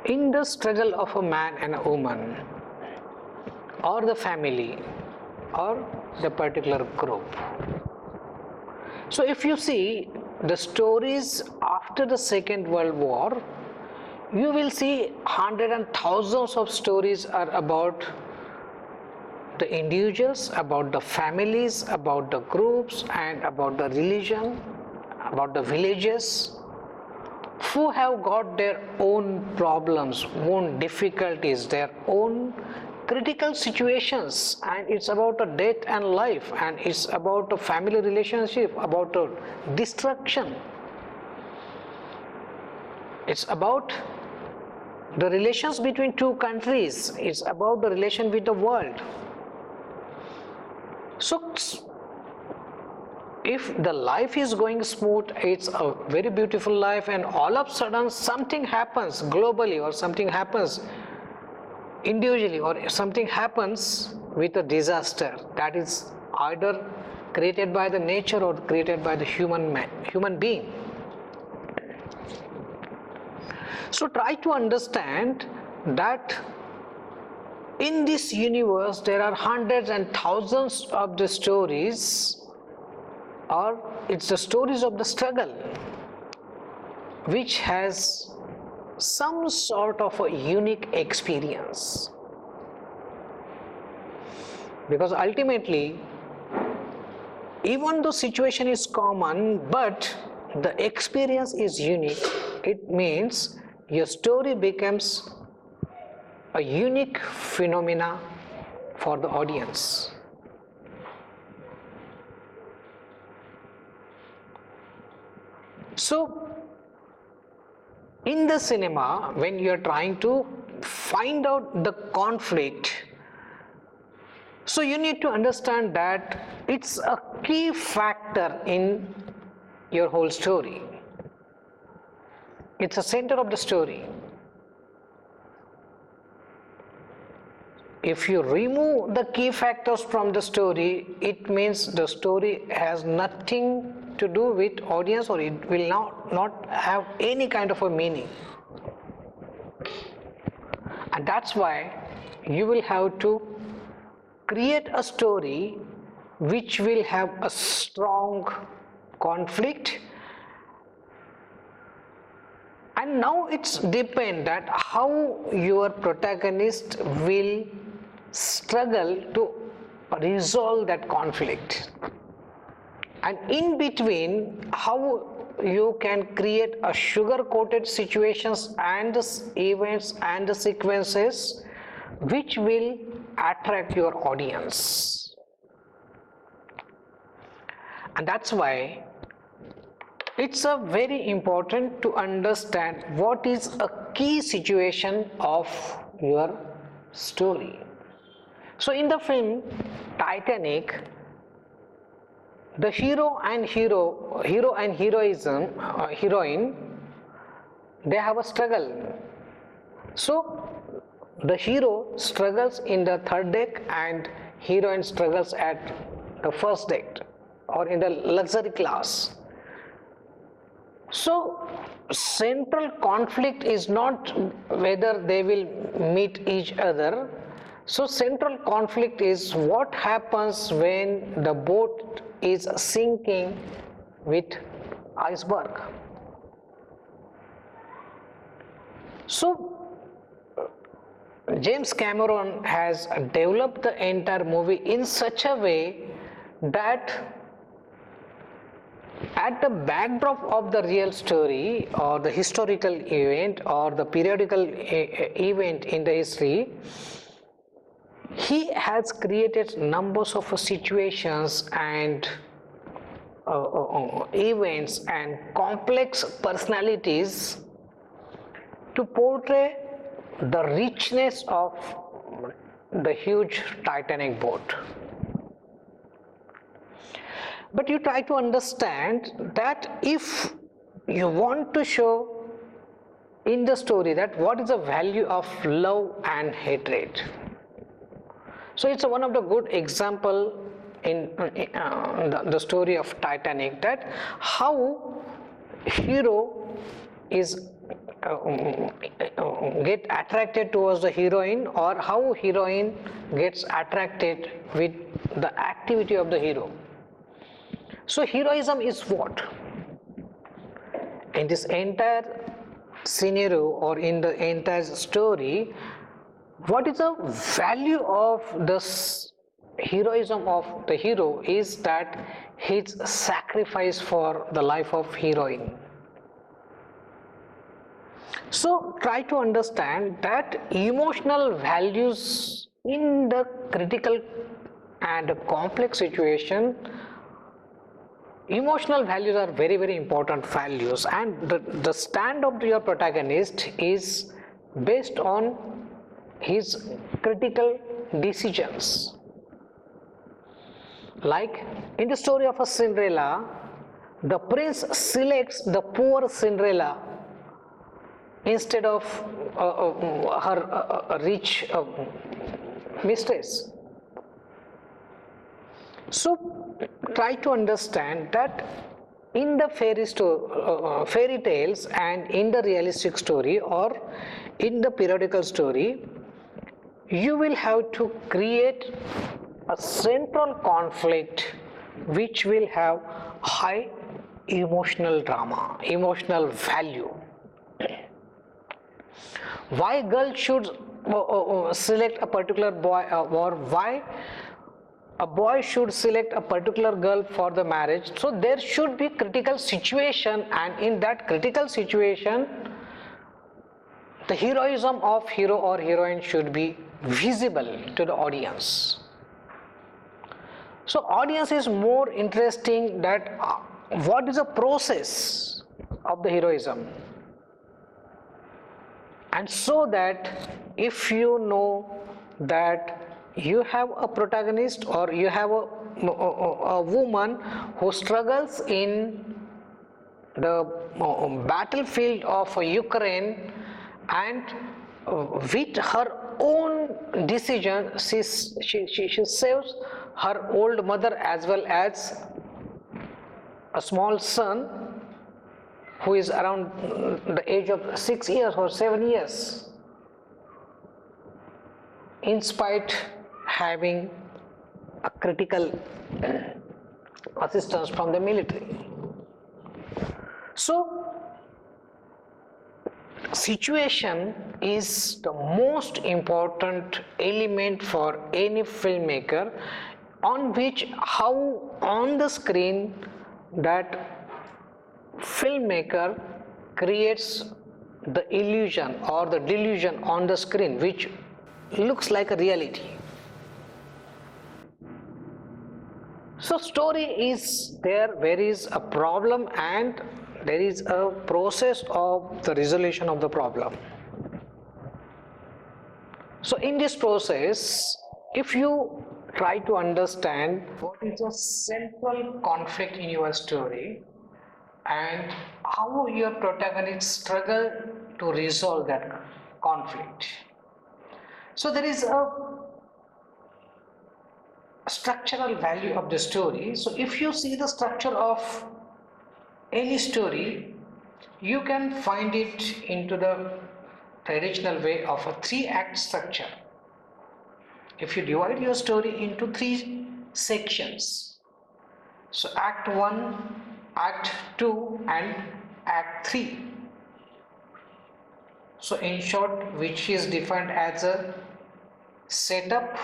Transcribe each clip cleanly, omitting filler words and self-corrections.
in the struggle of a man and a woman, or the family, or the particular group. So if you see the stories after the Second World War, you will see hundreds and thousands of stories are about the individuals, about the families, about the groups, and about the religion, about the villages, who have got their own problems, own difficulties, their own critical situations, and it's about a death and life, and it's about a family relationship, about a destruction. It's about the relations between two countries, it's about the relation with the world. So if the life is going smooth, it's a very beautiful life, and all of a sudden something happens globally, or something happens individually, or something happens with a disaster that is either created by the nature or created by the human being. So try to understand that in this universe there are hundreds and thousands of the stories, or it's the stories of the struggle which has some sort of a unique experience, because ultimately even though situation is common but the experience is unique, it means your story becomes a unique phenomena for the audience. So in the cinema, when you are trying to find out the conflict, so you need to understand that it's a key factor in your whole story. It's a center of the story. If you remove the key factors from the story, it means the story has nothing to do with audience, or it will not have any kind of a meaning. And that's why you will have to create a story which will have a strong conflict. And now it's depend that how your protagonist will struggle to resolve that conflict, and in between how you can create a sugar coated situations and the events and the sequences which will attract your audience. And that's why it's a very important to understand what is a key situation of your story. So in the film Titanic, the hero and heroine, they have a struggle. So the hero struggles in the third deck and heroine struggles at the first deck or in the luxury class. So central conflict is not whether they will meet each other. So central conflict is what happens when the boat is sinking with iceberg. So James Cameron has developed the entire movie in such a way that at the backdrop of the real story or the historical event or the periodical event in the history, he has created numbers of situations and events and complex personalities to portray the richness of the huge Titanic boat. But you try to understand that if you want to show in the story that what is the value of love and hatred. So it's one of the good example in the story of Titanic, that how hero is get attracted towards the heroine, or how heroine gets attracted with the activity of the hero. So heroism is what? In this entire scenario or in the entire story, what is the value of this heroism of the hero is that his sacrifice for the life of heroine. So try to understand that emotional values in the critical and complex situation, emotional values are very, very important values, and the stand of your protagonist is based on his critical decisions. Like in the story of a Cinderella, the prince selects the poor Cinderella instead of her rich mistress. So try to understand that in the fairy tales and in the realistic story or in the periodical story, you will have to create a central conflict which will have high emotional drama, emotional value. Why girl should select a particular boy, or why a boy should select a particular girl for the marriage? So there should be critical situation, and in that critical situation the heroism of hero or heroine should be visible to the audience. So audience is more interesting that what is the process of the heroism, and so that if you know that you have a protagonist or you have a woman who struggles in the battlefield of Ukraine, and with her own decision she saves her old mother as well as a small son who is around the age of 6 years or 7 years, in spite having a critical assistance from the military. So situation is the most important element for any filmmaker, on which how on the screen that filmmaker creates the illusion or the delusion on the screen which looks like a reality. So story is there is a problem and there is a process of the resolution of the problem. So in this process, if you try to understand what is the central conflict in your story and how your protagonist struggle to resolve that conflict. So there is a structural value of the story. So if you see the structure of any story, you can find it into the traditional way of a 3-act structure. If you divide your story into 3 sections, so Act 1, Act 2 and Act 3. So in short, which is defined as a setup,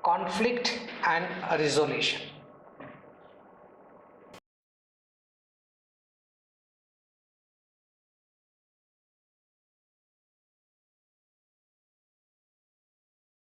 conflict and a resolution.